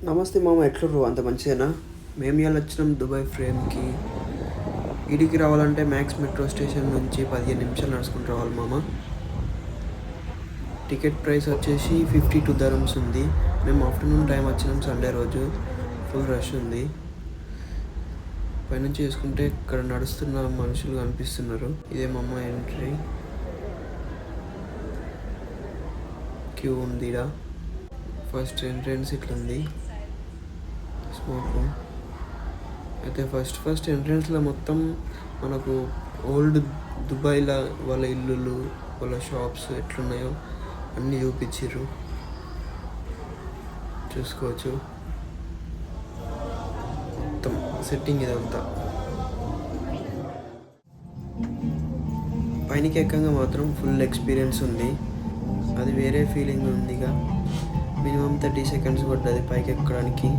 నమస్తే మామ, ఎట్లుర్రు? అంత మంచిదేనా? మేము ఇవాళ వచ్చినాం దుబాయ్ ఫ్రేమ్కి. ఈడికి రావాలంటే మ్యాక్స్ మెట్రో స్టేషన్ నుంచి 15 నిమిషాలు నడుచుకుంటూ రావాలి మామ. టికెట్ ప్రైస్ వచ్చేసి 52 dirhams ఉంది. మేము ఆఫ్టర్నూన్ టైం వచ్చినాం, సండే రోజు. ఫుల్ రష్ ఉంది. పైనుంచి వేసుకుంటే ఇక్కడ నడుస్తున్న మనుషులు కనిపిస్తున్నారు. ఇదే మా అమ్మ ఎంట్రీ. క్యూ ఉంది ఈడ. ఫస్ట్ ఎంట్రెన్స్ ఇట్లుంది, స్మోక్. అయితే ఫస్ట్ ఎంట్రన్స్లో మొత్తం మనకు ఓల్డ్ దుబాయ్లో వాళ్ళ ఇల్లులు, వాళ్ళ షాప్స్ ఎట్లున్నాయో అన్నీ చూపించారు, చూసుకోవచ్చు. మొత్తం సెట్టింగ్ ఇదంతా. పైనకి ఎక్కంగా మాత్రం ఫుల్ ఎక్స్పీరియన్స్ ఉంది, అది వేరే ఫీలింగ్ ఉంది. ఇక మినిమం 30 seconds పడ్డది పైకి ఎక్కడానికి.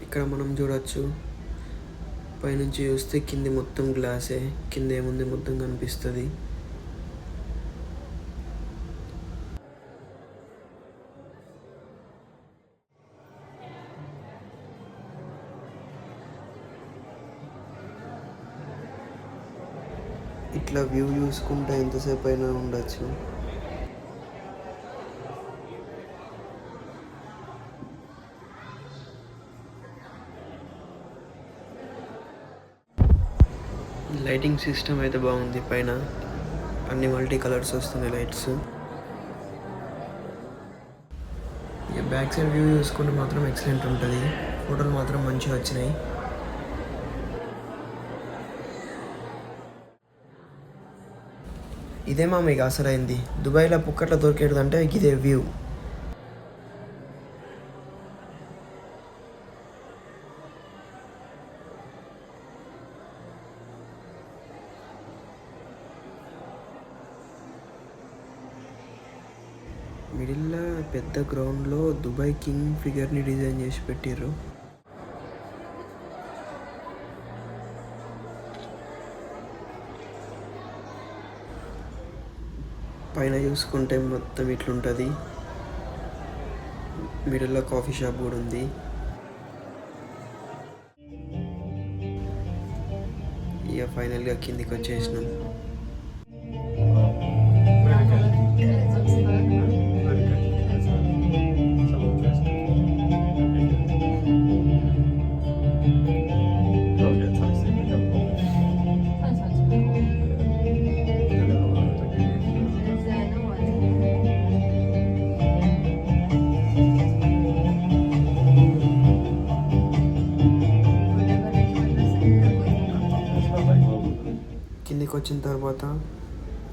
ఇక్కడ మనం చూడొచ్చు, పైనుంచి చూస్తే కింది మొత్తం గ్లాసే, కింద ఏముంది మొత్తం కనిపిస్తుంది. ఇట్లా వ్యూ చూసుకుంటే ఎంతసేపు అయినా ఉండొచ్చు. లైటింగ్ సిస్టమ్ అయితే బాగుంది. పైన అన్ని మల్టీ కలర్స్ వస్తున్నాయి లైట్స్. ఇక బ్యాక్ సైడ్ వ్యూ చూసుకుంటే మాత్రం ఎక్సలెంట్ ఉంటుంది. ఫోటోలు మాత్రం మంచిగా వచ్చినాయి. ఇదే మా మీకు అసలైంది దుబాయ్లో పుక్కట్లో దొరికేదంటే ఇదే వ్యూ. మిడిల్లో పెద్ద గ్రౌండ్లో దుబాయ్ కింగ్ ఫిగర్ని డిజైన్ చేసి పెట్టారు. పైన చూసుకుంటే మొత్తం ఇట్లుంటుంది. మిడిల్లో కాఫీ షాప్ కూడా ఉంది. ఇక ఫైనల్గా కిందికి వచ్చేసినాం. కిందికి వచ్చిన తర్వాత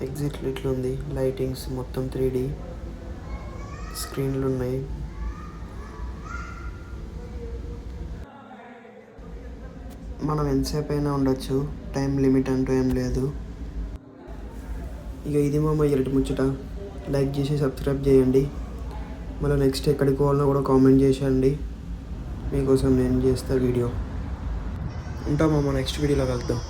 ఎగ్జిట్ ఇట్లుంది. లైటింగ్స్ మొత్తం 3D స్క్రీన్లు ఉన్నాయి. మనం ఎంతసేపు అయినా ఉండొచ్చు, టైం లిమిట్ అంటూ ఏం లేదు. ఇక ఇది మా ఇలాంటి ముచ్చట. లైక్ చేసి సబ్స్క్రైబ్ చేయండి. మళ్ళీ నెక్స్ట్ ఎక్కడికి పోవాలన్నా కూడా కామెంట్ చేసేయండి, మీకోసం నేను చేస్తా వీడియో. ఉంటామమ్మ, నెక్స్ట్ వీడియోలో కలుద్దాం.